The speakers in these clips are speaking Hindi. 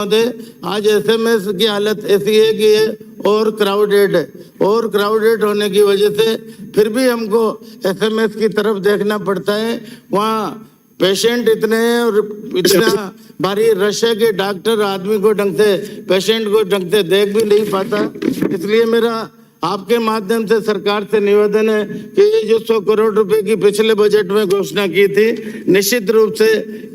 आज एसएमएस की हालत ऐसी है कि ये और क्राउडेड है, और क्राउडेड होने की वजह से फिर भी हमको एसएमएस की तरफ देखना पड़ता है। वहाँ पेशेंट इतने हैं और इतना भारी रश है कि डॉक्टर आदमी को ढंग से, पेशेंट को ढंग से देख भी नहीं पाता। इसलिए मेरा आपके माध्यम से सरकार से निवेदन है कि ये जो 100 करोड़ रुपए की पिछले बजट में घोषणा की थी, निश्चित रूप से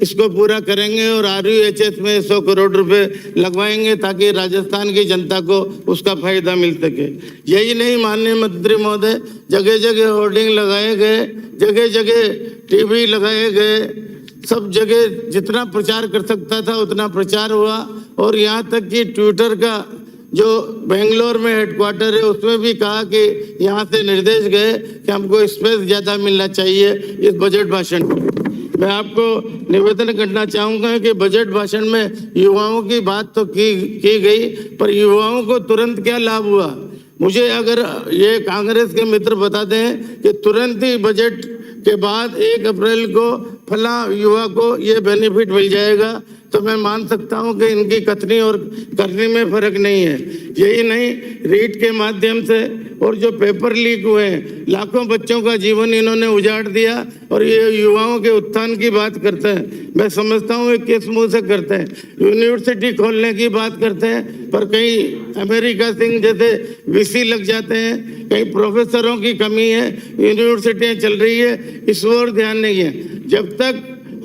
इसको पूरा करेंगे और RUHS में 100 करोड़ रुपए लगवाएंगे ताकि राजस्थान की जनता को उसका फायदा मिल सके। यही नहीं माननीय मंत्री महोदय, जगह जगह होर्डिंग लगाए गए, जगह जगह टीवी लगाए गए, सब जगह जितना प्रचार कर सकता था उतना प्रचार हुआ। और यहाँ तक कि ट्विटर का जो बेंगलोर में हेडक्वार्टर है उसमें भी कहा कि यहाँ से निर्देश गए कि हमको स्पेस ज़्यादा मिलना चाहिए इस बजट भाषण में। मैं आपको निवेदन करना चाहूँगा कि बजट भाषण में युवाओं की बात तो की गई, पर युवाओं को तुरंत क्या लाभ हुआ? मुझे अगर ये कांग्रेस के मित्र बता दें कि तुरंत ही बजट के बाद 1 अप्रैल को फला युवा को ये बेनिफिट मिल जाएगा, तो मैं मान सकता हूं कि इनकी कथनी और करनी में फर्क नहीं है। यही नहीं, रीट के माध्यम से और जो पेपर लीक हुए हैं, लाखों बच्चों का जीवन इन्होंने उजाड़ दिया और ये युवाओं के उत्थान की बात करते हैं। मैं समझता हूँ ये किस मुंह से करते हैं। यूनिवर्सिटी खोलने की बात करते हैं, पर कहीं अमेरिका सिंह जैसे VC लग जाते हैं, कहीं प्रोफेसरों की कमी है, यूनिवर्सिटियाँ चल रही है, इस ओर ध्यान नहीं है। जब तक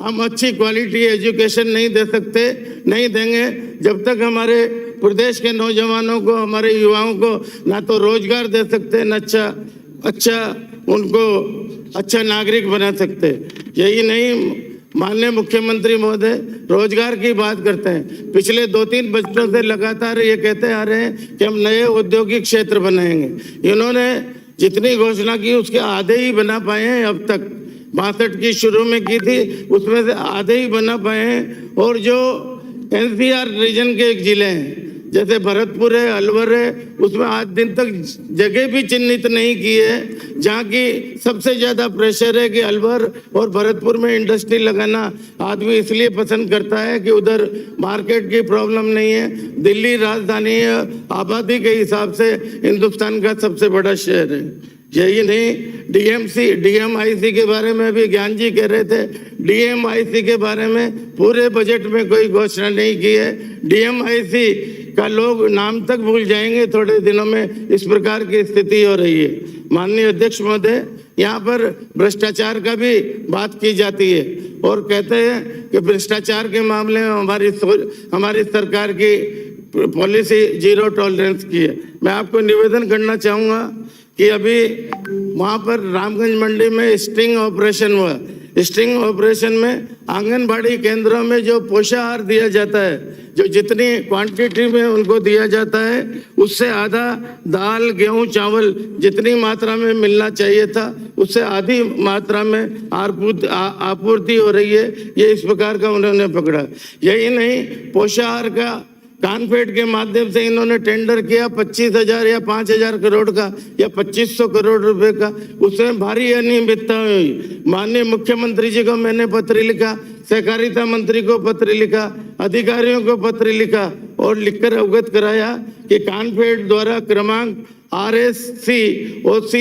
हम अच्छी क्वालिटी एजुकेशन नहीं दे सकते, नहीं देंगे, जब तक हमारे प्रदेश के नौजवानों को, हमारे युवाओं को ना तो रोजगार दे सकते, न अच्छा उनको अच्छा नागरिक बना सकते। यही नहीं, माननीय मुख्यमंत्री महोदय रोजगार की बात करते हैं। पिछले 2-3 बजटों से लगातार ये कहते आ रहे हैं कि हम नए औद्योगिक क्षेत्र बनाएंगे। इन्होंने जितनी घोषणा की उसके आधे ही बना पाए हैं अब तक। 62 की शुरू में की थी, उसमें से आधे ही बना पाए हैं। और जो NCR रीजन के जिले हैं जैसे भरतपुर है, अलवर है, उसमें आज दिन तक जगह भी चिन्हित नहीं की है जहाँ की सबसे ज़्यादा प्रेशर है कि अलवर और भरतपुर में इंडस्ट्री लगाना आदमी इसलिए पसंद करता है कि उधर मार्केट की प्रॉब्लम नहीं है। दिल्ली राजधानी है, आबादी के हिसाब से हिंदुस्तान का सबसे बड़ा शहर है। यही नहीं, DMIC के बारे में भी ज्ञान जी कह रहे थे, DMIC के बारे में पूरे बजट में कोई घोषणा नहीं की है। DMIC का लोग नाम तक भूल जाएंगे थोड़े दिनों में, इस प्रकार की स्थिति हो रही है। माननीय अध्यक्ष महोदय, यहाँ पर भ्रष्टाचार का भी बात की जाती है और कहते हैं कि भ्रष्टाचार के मामले में हमारी सरकार की पॉलिसी 0 टॉलरेंस की है। मैं आपको निवेदन करना चाहूँगा कि अभी वहाँ पर रामगंज मंडी में स्टिंग ऑपरेशन हुआ। स्टिंग ऑपरेशन में आंगनबाड़ी केंद्रों में जो पोषाहार दिया जाता है, जो जितनी क्वांटिटी में उनको दिया जाता है, उससे आधा दाल, गेहूं, चावल जितनी मात्रा में मिलना चाहिए था, उससे आधी मात्रा में आपूर्ति हो रही है। ये इस प्रकार का उन्होंने पकड़ा। यही नहीं, पोषाहार का कानफेड के माध्यम से इन्होंने टेंडर किया 25,000 या 5,000 करोड़ का या 2,500 करोड़ रुपए का, उसमें भारी अनियमितता हुई। माननीय मुख्यमंत्री जी को मैंने पत्र लिखा, सहकारिता मंत्री को पत्र लिखा, अधिकारियों को पत्र लिखा और लिखकर अवगत कराया कि कानफेड द्वारा क्रमांक RSC/OC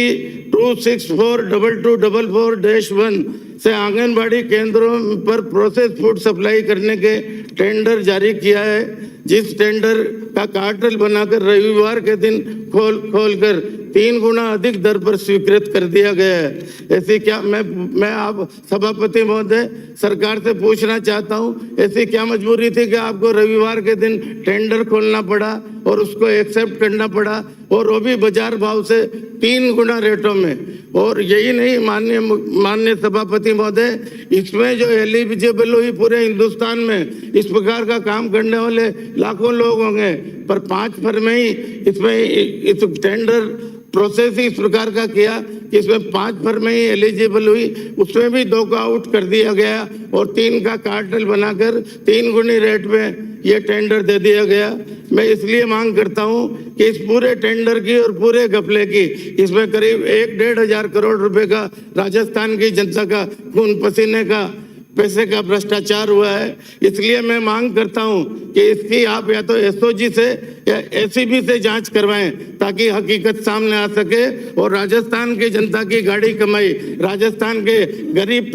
2642244-1 से आंगनबाड़ी केंद्रों पर प्रोसेस फूड सप्लाई करने के टेंडर जारी किया है, जिस टेंडर का कार्टेल बनाकर रविवार के दिन खोलकर 3 गुना अधिक दर पर स्वीकृत कर दिया गया है। ऐसी क्या, मैं आप सभापति महोदय सरकार से पूछना चाहता हूं, ऐसी क्या मजबूरी थी कि आपको रविवार के दिन टेंडर खोलना पड़ा और उसको एक्सेप्ट करना पड़ा, और वो भी बाजार भाव से 3 गुना रेटों में? और यही नहीं, माननीय सभापति महोदय, इसमें जो एलिजिबल हुई पूरे हिंदुस्तान में इस प्रकार का काम करने वाले लाखों लोग होंगे, पर 5 फर्में ही इसमें इस टेंडर प्रोसेस ही इस प्रकार का किया कि इसमें 5 फर्में ही एलिजिबल हुई, उसमें भी 2 का आउट कर दिया गया और 3 का कार्टेल बनाकर 3 गुनी रेट में ये टेंडर दे दिया गया। मैं इसलिए मांग करता हूं कि इस पूरे टेंडर की और पूरे घपले की, इसमें करीब 1-1.5 हजार करोड़ रुपए का राजस्थान की जनता का खून पसीने का पैसे का भ्रष्टाचार हुआ है। इसलिए मैं मांग करता हूं कि इसकी आप या तो एसओजी से या एसीबी से जांच करवाएं ताकि हकीकत सामने आ सके और राजस्थान की जनता की गाड़ी कमाई, राजस्थान के गरीब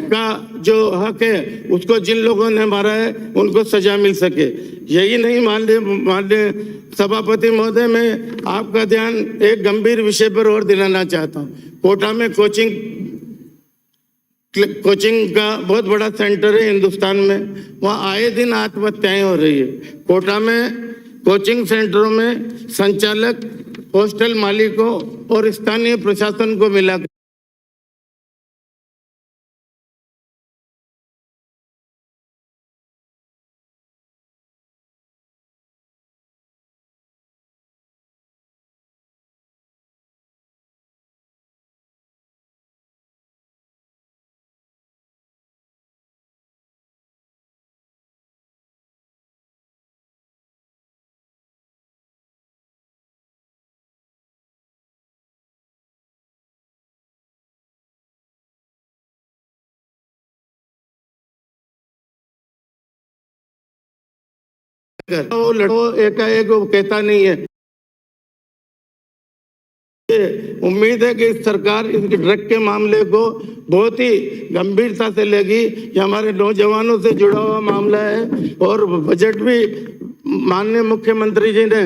का जो हक है उसको जिन लोगों ने मारा है उनको सजा मिल सके। यही नहीं, माननीय सभापति महोदय, मैं आपका ध्यान एक गंभीर विषय पर और दिलाना चाहता हूं। कोटा में कोचिंग का बहुत बड़ा सेंटर है हिंदुस्तान में, वहाँ आए दिन आत्महत्याएं हो रही है। कोटा में कोचिंग सेंटरों में संचालक, हॉस्टल मालिकों और स्थानीय प्रशासन को मिला वो लड़को एकाएक वो कहता नहीं है। उम्मीद है कि सरकार इस ड्रग के मामले को बहुत ही गंभीरता से लेगी। ये हमारे नौजवानों से जुड़ा हुआ मामला है और बजट भी माननीय मुख्यमंत्री जी ने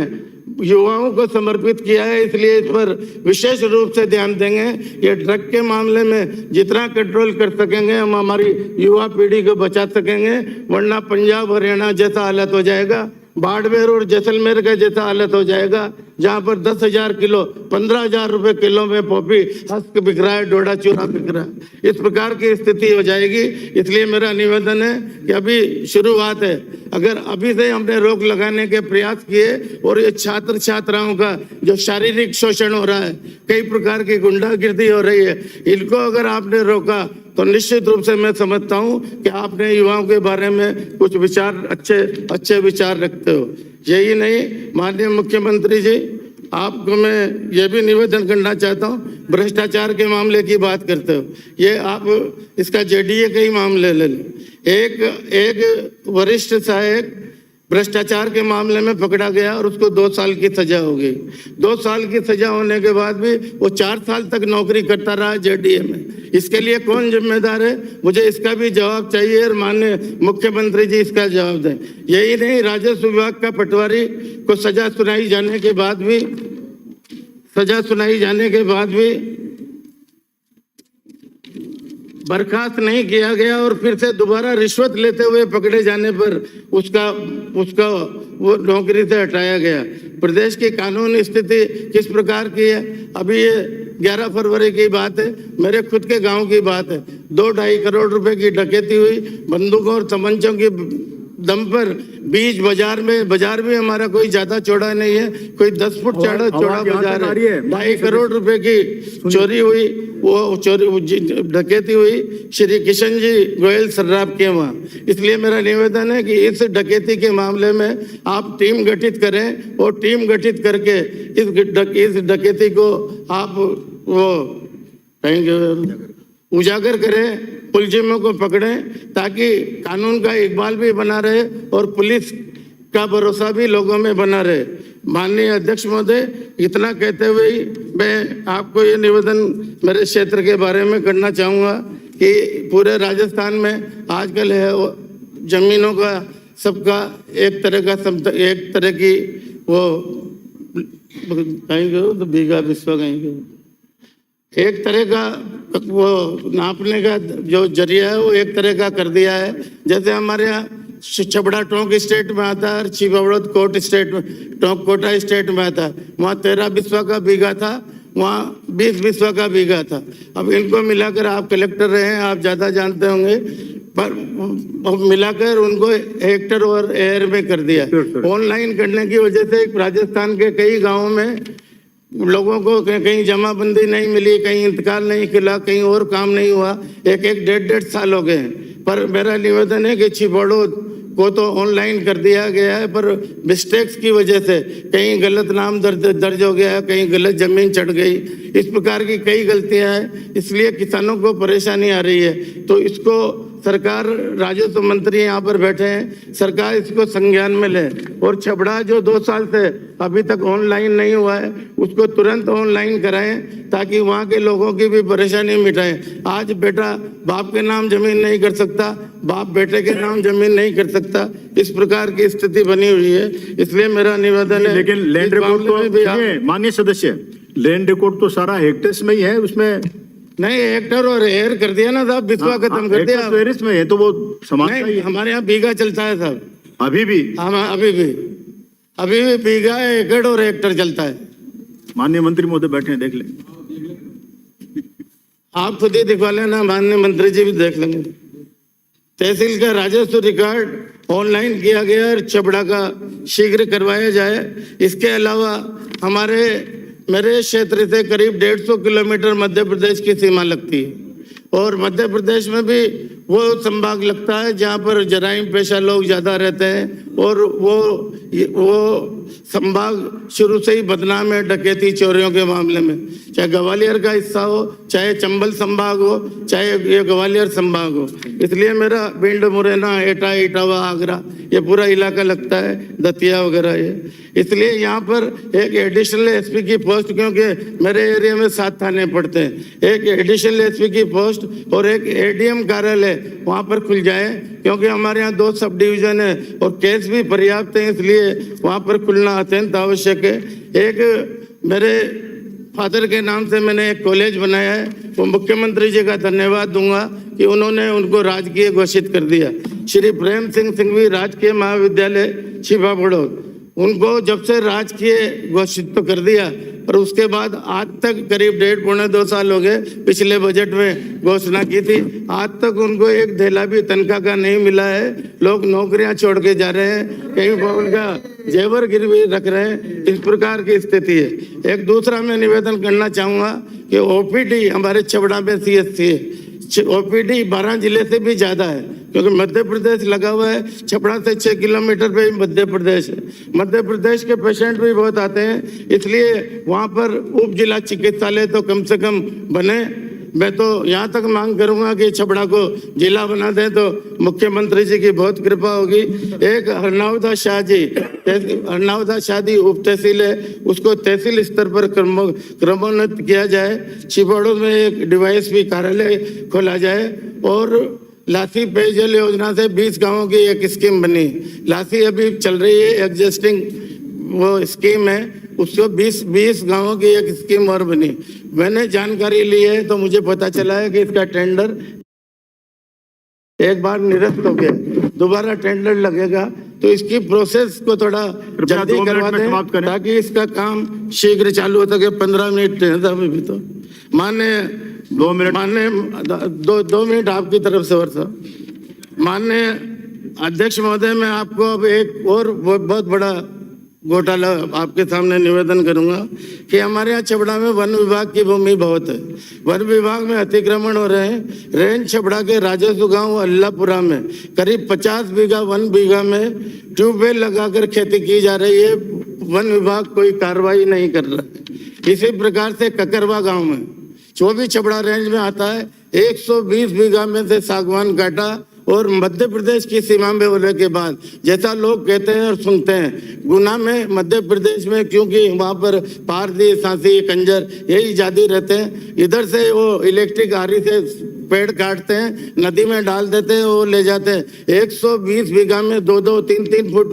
युवाओं को समर्पित किया है, इसलिए इस पर विशेष रूप से ध्यान देंगे। ये ड्रग के मामले में जितना कंट्रोल कर सकेंगे हम हमारी युवा पीढ़ी को बचा सकेंगे, वरना पंजाब हरियाणा जैसा हालत हो जाएगा, बाड़मेर और जैसलमेर का जैसा हालत हो जाएगा, जहां पर 10,000 किलो 15,000 रुपए किलो में पॉपी हस्क बिक रहा है, डोडा चूरा बिक रहा है। इस प्रकार की स्थिति हो जाएगी। इसलिए मेरा निवेदन है कि अभी शुरुआत है, अगर अभी से हमने रोक लगाने के प्रयास किए और ये छात्र छात्राओं का जो शारीरिक शोषण हो रहा है, कई प्रकार की गुंडागिर्दी हो रही है, इनको अगर आपने रोका तो निश्चित रूप से मैं समझता हूं कि आपने युवाओं के बारे में कुछ विचार, अच्छे विचार रखते हो। यही नहीं, माननीय मुख्यमंत्री जी, आपको मैं ये भी निवेदन करना चाहता हूं, भ्रष्टाचार के मामले की बात करते हो, ये आप इसका जेडीए के ही मामले ले लें। एक वरिष्ठ सहायक भ्रष्टाचार के मामले में पकड़ा गया और उसको 2 साल की सजा हो गई। 2 साल की सजा होने के बाद भी वो 4 साल तक नौकरी करता रहा जेडीए में। इसके लिए कौन जिम्मेदार है? मुझे इसका भी जवाब चाहिए और माननीय मुख्यमंत्री जी इसका जवाब दें। यही नहीं, राजस्व विभाग का पटवारी को सजा सुनाई जाने के बाद भी बर्खास्त नहीं किया गया और फिर से दोबारा रिश्वत लेते हुए पकड़े जाने पर उसका वो नौकरी से हटाया गया। प्रदेश की कानून स्थिति किस प्रकार की है? अभी ये 11 फरवरी की बात है, मेरे खुद के गांव की बात है। 2-2.5 करोड़ रुपए की डकैती हुई, बंदूकों और तमंचों की दम पर बीच बाजार भी हमारा कोई ज्यादा चौड़ा नहीं है, कोई 10 फुट चौड़ा बाजार है। 2.5 करोड़ रुपए की चोरी हुई, वो डकैती हुई श्री किशन जी गोयल सर्राफ के वहाँ। इसलिए मेरा निवेदन है कि इस डकैती के मामले में आप टीम गठित करें और टीम गठित करके इस डकैती को आप वो उजागर करें, मुलजिमों को पकड़ें, ताकि कानून का इकबाल भी बना रहे और पुलिस का भरोसा भी लोगों में बना रहे। माननीय अध्यक्ष महोदय, इतना कहते हुए मैं आपको ये निवेदन मेरे क्षेत्र के बारे में करना चाहूँगा कि पूरे राजस्थान में आजकल है जमीनों का सबका एक तरह की वो कहेंगे तो बीघा विश्व कहेंगे, एक तरह का वो नापने का जो जरिया है वो एक तरह का कर दिया है। जैसे हमारे यहाँ छबड़ा टोंक स्टेट में आता है और छिबवड़द कोटा स्टेट में आता है, वहाँ 13 बिस्वा का बीघा था, वहाँ 20 बिस्वा का बीघा था। अब इनको मिलाकर, आप कलेक्टर रहे हैं, आप ज़्यादा जानते होंगे, पर मिलाकर उनको हेक्टर और एयर में कर दिया। ऑनलाइन करने की वजह से राजस्थान के कई गाँवों में लोगों को कहीं जमाबंदी नहीं मिली, कहीं इंतकाल नहीं खिला, कहीं और काम नहीं हुआ, 1-1, 1.5 साल हो गए हैं। पर मेरा निवेदन है कि छिबड़ो को तो ऑनलाइन कर दिया गया है, पर मिस्टेक्स की वजह से कहीं गलत नाम दर्ज हो गया है, कहीं गलत जमीन चढ़ गई, इस प्रकार की कई गलतियां हैं, इसलिए किसानों को परेशानी आ रही है। तो इसको सरकार, राजस्व मंत्री यहाँ पर बैठे हैं, सरकार इसको संज्ञान में ले और छबड़ा जो 2 साल से अभी तक ऑनलाइन नहीं हुआ है उसको तुरंत ऑनलाइन कराएं, ताकि वहाँ के लोगों की भी परेशानी मिटाएं। आज बेटा बाप के नाम जमीन नहीं कर सकता, बाप बेटे के नाम जमीन नहीं कर सकता, इस प्रकार की स्थिति बनी हुई है। इसलिए मेरा निवेदन है, लेकिन लैंड रिकॉर्ड तो माननीय सदस्य, लैंड रिकॉर्ड तो सारा हेक्टेयर्स में ही है, उसमें नहीं हेक्टर और एयर कर दिया ना साहब, बिस्वा खत्म कर दिया। हेक्टेयर्स में है तो वो समाज नहीं, हमारे यहाँ बीघा चलता है साहब, अभी भी अभी भी बीघा, एकड़ और हेक्टर चलता है। माननीय मंत्री महोदय बैठे हैं, देख लें। आप खुद ही दिखवा लेना, माननीय मंत्री जी भी देख लेंगे। तहसील का राजस्व रिकॉर्ड ऑनलाइन किया गया और छबड़ा का शीघ्र करवाया जाए। इसके अलावा मेरे क्षेत्र से करीब 150 किलोमीटर मध्य प्रदेश की सीमा लगती है और मध्य प्रदेश में भी वो संभाग लगता है जहाँ पर जराइम पेशा लोग ज़्यादा रहते हैं और वो संभाग शुरू से ही बदनाम है डकैती चोरियों के मामले में, चाहे ग्वालियर का हिस्सा हो, चाहे चंबल संभाग हो, चाहे ये ग्वालियर संभाग हो। इसलिए मेरा भिंड, मुरैना, एटा, इटावा, आगरा ये पूरा इलाका लगता है, दतिया वगैरह ये। इसलिए यहाँ पर एक एडिशनल एसपी की पोस्ट, क्योंकि मेरे एरिया में 7 थाने पड़ते हैं, एक एडिशनल एसपी की पोस्ट और एक एडीएम कार्यालय वहाँ पर खुल जाए, क्योंकि हमारे यहाँ 2 सब डिवीजन है और केस भी पर्याप्त है, इसलिए वहाँ पर खुलना अत्यंत आवश्यक है। एक मेरे फादर के नाम से मैंने एक कॉलेज बनाया है, वो मुख्यमंत्री जी का धन्यवाद दूंगा कि उन्होंने उनको राजकीय घोषित कर दिया। श्री प्रेम सिंह सिंघवी राजकीय महाविद्यालय छिपा बड़ौद, उनको जब से राजकीय घोषित तो कर दिया, पर उसके बाद आज तक करीब 1.5-2 साल हो गए, पिछले बजट में घोषणा की थी, आज तक उनको एक धेला भी तनख्वाह का नहीं मिला है। लोग नौकरियां छोड़ के जा रहे हैं, कहीं उनका जेवर गिरवी रख रहे हैं, इस प्रकार की स्थिति है। एक दूसरा मैं निवेदन करना चाहूँगा कि ओपीडी हमारे छबड़ा में सीएचसी है, ओपीडी 12 जिले से भी ज़्यादा है, क्योंकि मध्य प्रदेश लगा हुआ है, छपरा से 6 किलोमीटर पे मध्य प्रदेश है। मध्य प्रदेश के पेशेंट भी बहुत आते हैं, इसलिए वहाँ पर उप जिला चिकित्सालय तो कम से कम बने। मैं तो यहाँ तक मांग करूँगा कि छपरा को जिला बना दें तो मुख्यमंत्री जी की बहुत कृपा होगी। एक हरनावदा शादी उप तहसील है, उसको तहसील स्तर पर क्रमोन्नत किया जाए। छिबड़ों में एक डीवाईएसपी कार्यालय खोला जाए और लासी पेयजल योजना से 20 गांवों की एक स्कीम बनी। लासी अभी चल रही है, एग्जिस्टिंग वो स्कीम है, उसको 20 गांवों की एक स्कीम और बनी। मैंने जानकारी ली है तो मुझे पता चला है कि इसका टेंडर एक बार निरस्त हो गया, दोबारा टेंडर लगेगा, तो इसकी प्रोसेस को थोड़ा जल्दी करवा दें ताकि इसका काम शीघ्र चालू हो सके। 15 मिनट अभी तो माननीय 2 मिनट आपकी तरफ से। और माननीय अध्यक्ष महोदय, मैं आपको अब एक और बहुत बड़ा घोटाला आपके सामने निवेदन करूंगा कि हमारे यहाँ छबड़ा में वन विभाग की भूमि बहुत है, वन विभाग में अतिक्रमण हो रहे हैं। रेंज छबड़ा के राजस्व गांव अल्लापुरा में करीब 50 बीघा, 1 बीघा में ट्यूबवेल लगाकर खेती की जा रही है, वन विभाग कोई कार्रवाई नहीं कर रहा है। इसी प्रकार से ककरवा गांव में, जो भी छबड़ा रेंज में आता है, 120 बीघा में से सागवान काटा और मध्य प्रदेश की सीमा में होने के बाद, जैसा लोग कहते हैं और सुनते हैं, गुना में मध्य प्रदेश में, क्योंकि वहाँ पर पारदी, सांसी, कंजर यही जाति रहते हैं, इधर से वो इलेक्ट्रिक आरी से पेड़ काटते हैं, नदी में डाल देते हैं, वो ले जाते हैं। 120 बीघा में 2-2, 3-3 फुट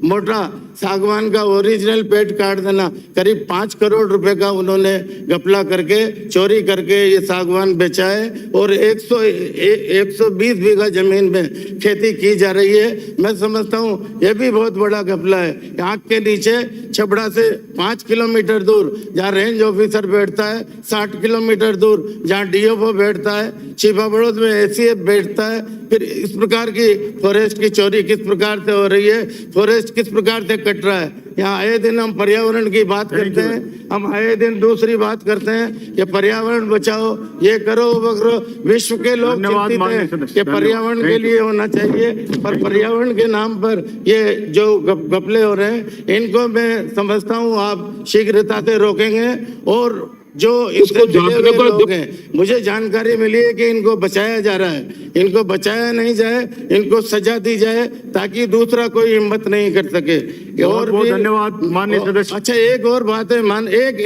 मोटा सागवान का ओरिजिनल पेड़ काट देना, करीब 5 करोड़ रुपए का उन्होंने घपला करके, चोरी करके ये सागवान बेचा है और 120 बीघा जमीन में खेती की जा रही है। मैं समझता हूँ ये भी बहुत बड़ा घपला है। आँख के नीचे छबड़ा से 5 किलोमीटर दूर जहाँ रेंज ऑफिसर बैठता है, 60 किलोमीटर दूर जहाँ डीएफओ बैठता है, छिपा बड़ौद में एसीएफ बैठता है, फिर इस प्रकार की फॉरेस्ट की चोरी किस प्रकार से हो रही है, फॉरेस्ट किस प्रकार से कट रहा है। यहाँ आए दिन हम पर्यावरण की बात करते हैं, हम आए दिन दूसरी बात करते हैं कि पर्यावरण बचाओ, ये करो वो करो। विश्व के लोग धन्यवाद चिंतित माननीय हैं सदस्य, कि पर्यावरण के लिए होना चाहिए, पर पर्यावरण के नाम पर ये जो घपले हो रहे हैं, इनको मैं समझता हूँ आप शीघ्रता से रोकेंगे। और जो इसको जुड़े हुए लोग हैं, मुझे जानकारी मिली है कि इनको बचाया जा रहा है, इनको बचाया नहीं जाए, इनको सजा दी जाए ताकि दूसरा कोई हिम्मत नहीं कर सके। और बहुत भी धन्यवाद माननीय सदस्य। अच्छा, एक और बात है,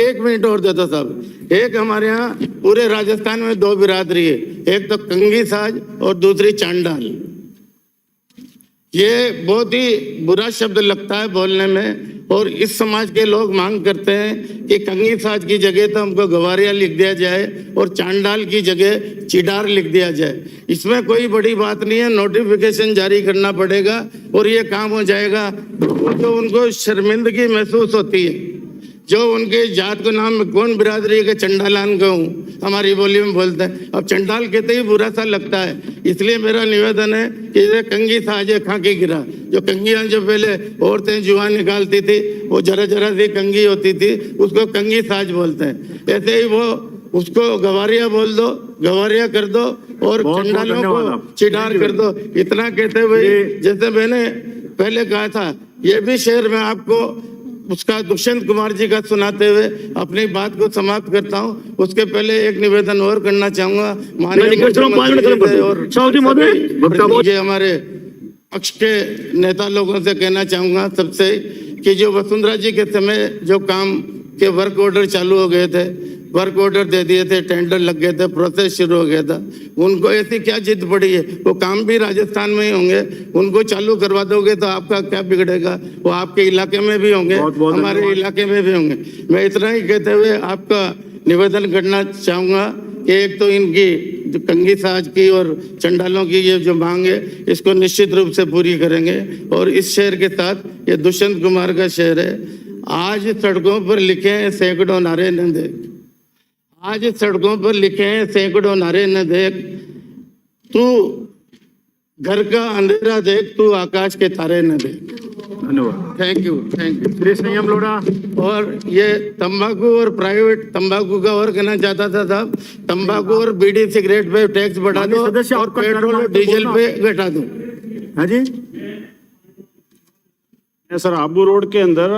एक मिनट और देता साहब। एक हमारे यहाँ पूरे राजस्थान में दो बिरादरी है, एक तो कंगी साज और दूसरी चांडाल। ये बहुत ही बुरा शब्द लगता है बोलने में, और इस समाज के लोग मांग करते हैं कि कंगी साज की जगह तो हमको गवारिया लिख दिया जाए और चांडाल की जगह चिडार लिख दिया जाए। इसमें कोई बड़ी बात नहीं है, नोटिफिकेशन जारी करना पड़ेगा और ये काम हो जाएगा। जो उनको शर्मिंदगी महसूस होती है, जो उनके जात को नाम में कौन बिरादरी के चंडालान कहूँ, हमारी बोली में बोलते हैं। अब चंडाल कहते ही बुरा सा लगता है, इसलिए मेरा निवेदन है कि ये कंगी साजे खाके गिरा। जो कंगियां जो पहले औरतें जुआ निकालती थी, वो जरा जरा सी कंगी होती थी, उसको कंगी साज बोलते हैं। ऐसे ही वो उसको गवारिया बोल दो, गवारिया कर दो, और चंडालों को चिडार कर दो। इतना कहते हुए जैसे मैंने पहले कहा था, ये भी शेर में आपको उसका दुष्यंत कुमार जी का सुनाते हुए अपनी बात को समाप्त करता हूं। उसके पहले एक निवेदन और करना चाहूंगा माननीय और ये हमारे पक्ष के नेता लोगों से कहना चाहूंगा सबसे कि जो वसुंधरा जी के समय जो काम के वर्क ऑर्डर चालू हो गए थे, वर्क ऑर्डर दे दिए थे, टेंडर लग गए थे, प्रोसेस शुरू हो गया था, उनको ऐसी क्या जिद पड़ी है? वो काम भी राजस्थान में ही होंगे, उनको चालू करवा दोगे तो आपका क्या बिगड़ेगा? वो आपके इलाके में भी होंगे, हमारे इलाके में भी होंगे। मैं इतना ही कहते हुए आपका निवेदन करना चाहूंगा कि एक तो इनकी जो कंगी साज की और चंडालों की ये जो मांग है, इसको निश्चित रूप से पूरी करेंगे। और इस शेर के साथ, ये दुष्यंत कुमार का शेर है, आज सड़कों पर लिखे हैं सैकड़ों नारे न देख, आज सड़कों पर लिखे हैं सैकड़ों नारे न देख, तू घर का अंधेरा देख, तू आकाश के तारे न देख। धन्यवाद, thank you, thank you. Shri Sanyam Lodha. और ये तंबाकू और प्राइवेट तंबाकू का और कहना चाहता था साहब, तंबाकू और बीड़ी सिगरेट पे टैक्स बढ़ा दो और पेट्रोल और डीजल पे घटा दो। हाँ जी सर, आबू रोड के अंदर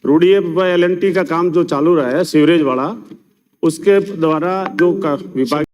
रूडी LNT का काम जो चालू रहा है सीवरेज वाला, उसके द्वारा जो विभाग